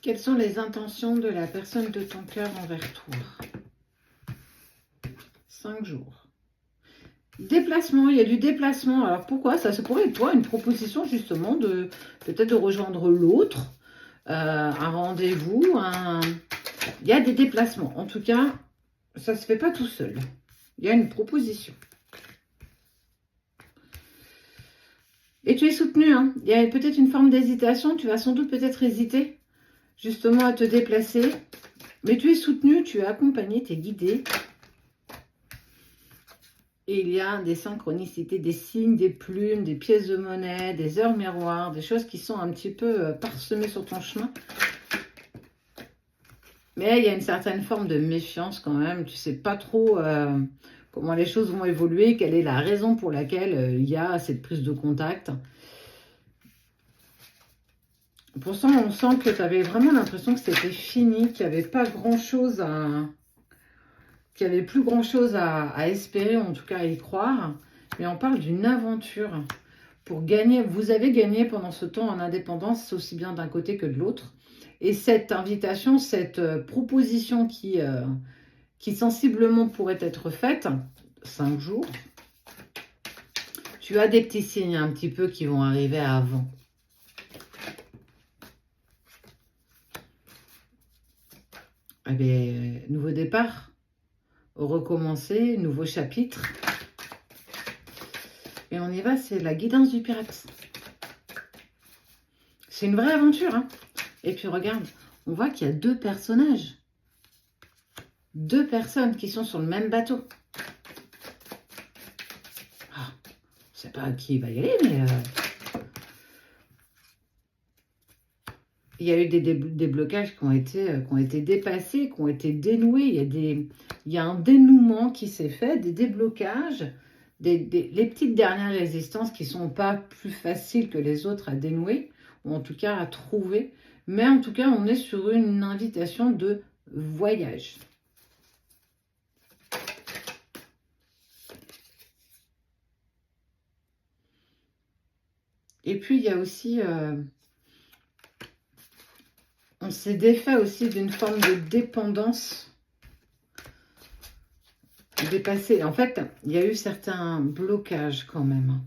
Quelles sont les intentions de la personne de ton cœur envers toi? 5 jours. Déplacement, il y a du déplacement. Alors pourquoi? Ça pourrait être toi une proposition justement de peut-être de rejoindre l'autre, un rendez-vous, il y a des déplacements. En tout cas, ça ne se fait pas tout seul. Il y a une proposition. Et tu es soutenu, hein. Il y a peut-être une forme d'hésitation. Tu vas sans doute peut-être hésiter justement à te déplacer. Mais tu es soutenu, tu es accompagné, tu es guidé. Et il y a des synchronicités, des signes, des plumes, des pièces de monnaie, des heures miroirs, des choses qui sont un petit peu parsemées sur ton chemin. Mais il y a une certaine forme de méfiance quand même. Tu ne sais pas trop comment les choses vont évoluer, quelle est la raison pour laquelle il y a cette prise de contact. Pourtant, on sent que tu avais vraiment l'impression que c'était fini, qu'il n'y avait pas grand-chose qu'il n'y avait plus grand-chose à espérer, en tout cas à y croire. Mais on parle d'une aventure. Pour gagner, vous avez gagné pendant ce temps en indépendance, aussi bien d'un côté que de l'autre. Et cette invitation, cette proposition qui sensiblement pourrait être faite, 5 jours, tu as des petits signes un petit peu qui vont arriver avant. Eh bien, nouveau départ, recommencer, nouveau chapitre. Et on y va, c'est la guidance du pirate. C'est une vraie aventure, hein. Et puis regarde, on voit qu'il y a 2 personnages. 2 personnes qui sont sur le même bateau. Ah, je ne sais pas qui va y aller, mais... il y a eu des déblocages qui ont été dépassés, qui ont été dénoués. Il y a un dénouement qui s'est fait, des déblocages, les petites dernières résistances qui ne sont pas plus faciles que les autres à dénouer, ou en tout cas à trouver. Mais en tout cas, on est sur une invitation de voyage. Et puis, il y a aussi... on s'est défait aussi d'une forme de dépendance dépassée. En fait, il y a eu certains blocages quand même.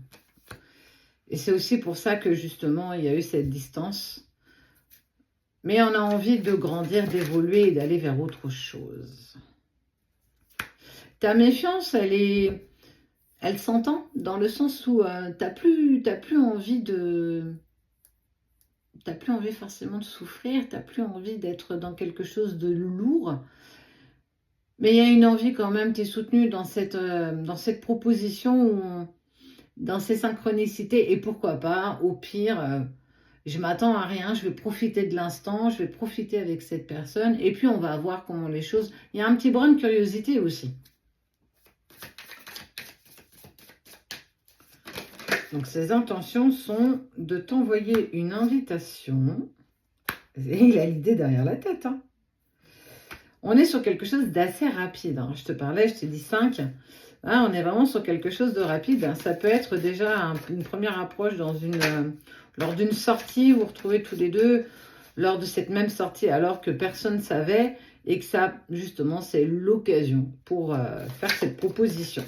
Et c'est aussi pour ça que justement, il y a eu cette distance. Mais on a envie de grandir, d'évoluer et d'aller vers autre chose. Ta méfiance, elle s'entend dans le sens où t'as plus envie de... T'as plus envie forcément de souffrir, t'as plus envie d'être dans quelque chose de lourd. Mais il y a une envie quand même, tu es soutenu dans cette proposition, dans ces synchronicités. Et pourquoi pas, au pire, je m'attends à rien, je vais profiter de l'instant, je vais profiter avec cette personne. Et puis on va voir comment les choses... Il y a un petit brin de curiosité aussi. Donc ces intentions sont de t'envoyer une invitation. Et il a l'idée derrière la tête, hein. On est sur quelque chose d'assez rapide. Hein. Je te parlais, je t'ai dit 5. Là, on est vraiment sur quelque chose de rapide. Ça peut être déjà une première approche lors d'une sortie. Vous vous retrouvez tous les deux lors de cette même sortie alors que personne ne savait. Et que ça, justement, c'est l'occasion pour faire cette proposition.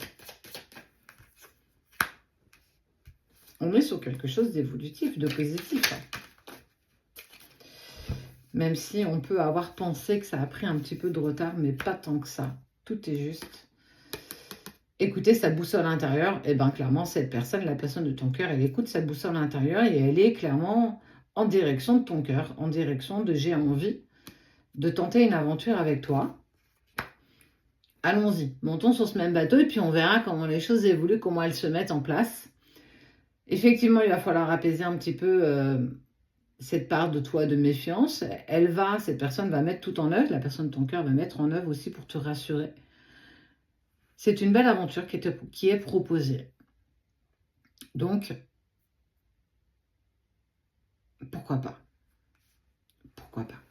On est sur quelque chose d'évolutif, de positif. Hein. Même si on peut avoir pensé que ça a pris un petit peu de retard, mais pas tant que ça. Tout est juste. Écoutez sa boussole intérieure, et bien clairement, cette personne, la personne de ton cœur, elle écoute sa boussole intérieure et elle est clairement en direction de ton cœur, en direction de j'ai envie de tenter une aventure avec toi. Allons-y, montons sur ce même bateau et puis on verra comment les choses évoluent, comment elles se mettent en place. Effectivement, il va falloir apaiser un petit peu... cette part de toi de méfiance, cette personne va mettre tout en œuvre, la personne de ton cœur va mettre en œuvre aussi pour te rassurer. C'est une belle aventure qui est proposée. Donc, pourquoi pas? Pourquoi pas?